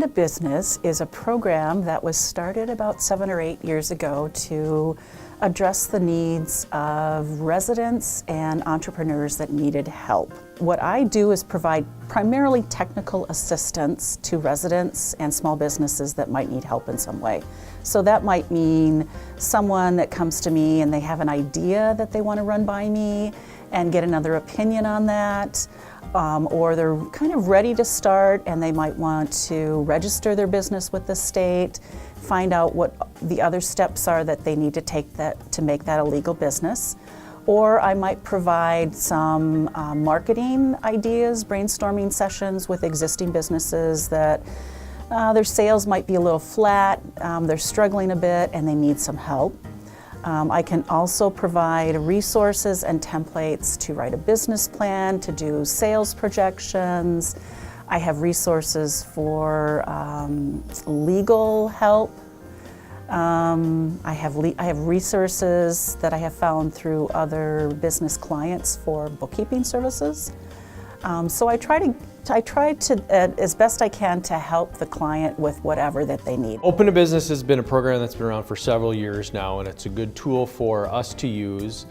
Open to Business is a program that was started about 7 or 8 years ago to address the needs of residents and entrepreneurs that needed help. What I do is provide primarily technical assistance to residents and small businesses that might need help in some way. So that might mean someone that comes to me and they have an idea that they want to run by me and get another opinion on that. Or they're kind of ready to start and they might want to register their business with the state, find out what the other steps are that they need to take to make that a legal business. Or I might provide some marketing ideas, brainstorming sessions with existing businesses that their sales might be a little flat, they're struggling a bit and they need some help. I can also provide resources and templates to write a business plan, to do sales projections. I have resources for legal help. I have resources that I have found through other business clients for bookkeeping services. So I try to, as best I can, to help the client with whatever that they need. Open to Business has been a program that's been around for several years now, and it's a good tool for us to use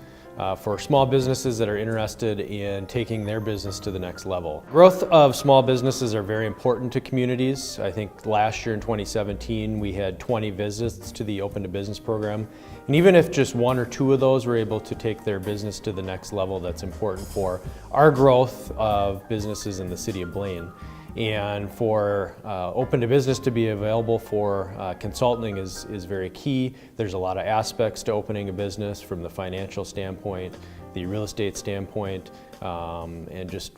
for small businesses that are interested in taking their business to the next level. Growth of small businesses are very important to communities. I think last year in 2017 we had 20 visits to the Open to Business program, and even if just 1 or 2 of those were able to take their business to the next level, that's important for our growth of businesses in the city of Blaine. And for Open to Business to be available for consulting is very key. There's a lot of aspects to opening a business, from the financial standpoint, the real estate standpoint, and just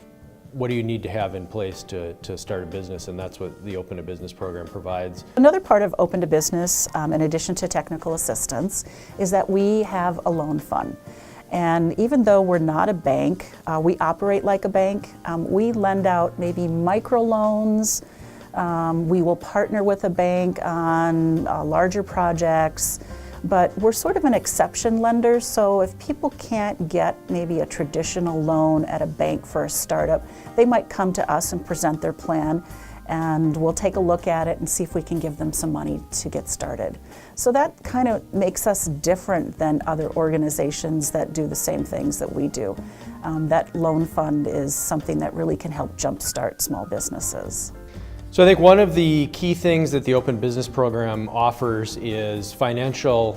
what do you need to have in place to start a business, and that's what the Open to Business program provides. Another part of Open to Business, in addition to technical assistance, is that we have a loan fund. And even though we're not a bank, we operate like a bank. We lend out maybe microloans. We will partner with a bank on larger projects, but we're sort of an exception lender. So if people can't get maybe a traditional loan at a bank for a startup, they might come to us and present their plan, and we'll take a look at it and see if we can give them some money to get started. So that kind of makes us different than other organizations that do the same things that we do. That loan fund is something that really can help jumpstart small businesses. So I think one of the key things that the Open Business program offers is financial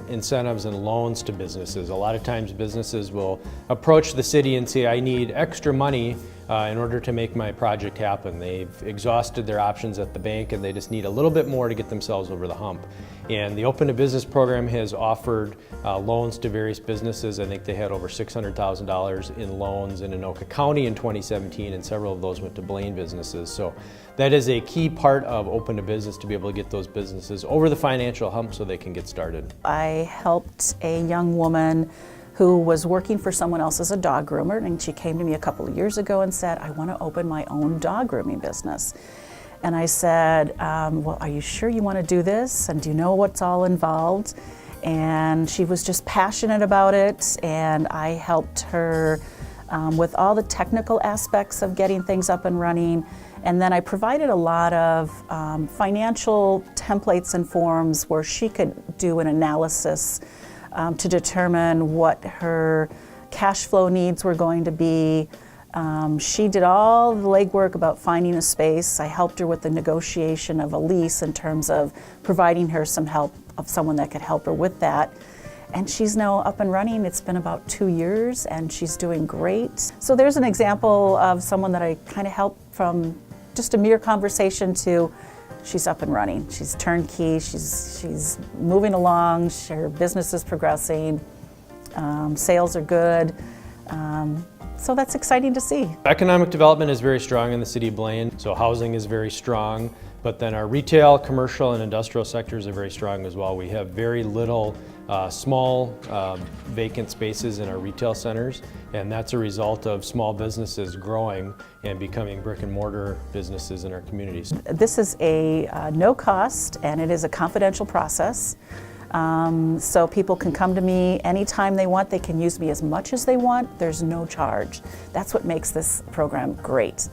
incentives and loans to businesses. A lot of times businesses will approach the city and say, I need extra money in order to make my project happen. They've exhausted their options at the bank and they just need a little bit more to get themselves over the hump. And the Open to Business program has offered loans to various businesses. I think they had over $600,000 in loans in Anoka County in 2017, and several of those went to Blaine businesses. So that is a key part of Open to Business, to be able to get those businesses over the financial hump so they can get started. I helped a young woman who was working for someone else as a dog groomer, and she came to me a couple of years ago and said, I want to open my own dog grooming business. And I said, well, are you sure you want to do this? And do you know what's all involved? And she was just passionate about it, and I helped her with all the technical aspects of getting things up and running. And then I provided a lot of financial templates and forms where she could do an analysis to determine what her cash flow needs were going to be. She did all the legwork about finding a space. I helped her with the negotiation of a lease in terms of providing her some help of someone that could help her with that. And she's now up and running. It's been about 2 years and she's doing great. So there's an example of someone that I kind of helped from just a mere conversation to she's up and running. She's turnkey, she's moving along, her business is progressing, sales are good. So that's exciting to see. Economic development is very strong in the city of Blaine, so housing is very strong, but then our retail, commercial, and industrial sectors are very strong as well. We have very little small vacant spaces in our retail centers, and that's a result of small businesses growing and becoming brick and mortar businesses in our communities. This is a no cost, and it is a confidential process. So people can come to me anytime they want. They can use me as much as they want. There's no charge. That's what makes this program great.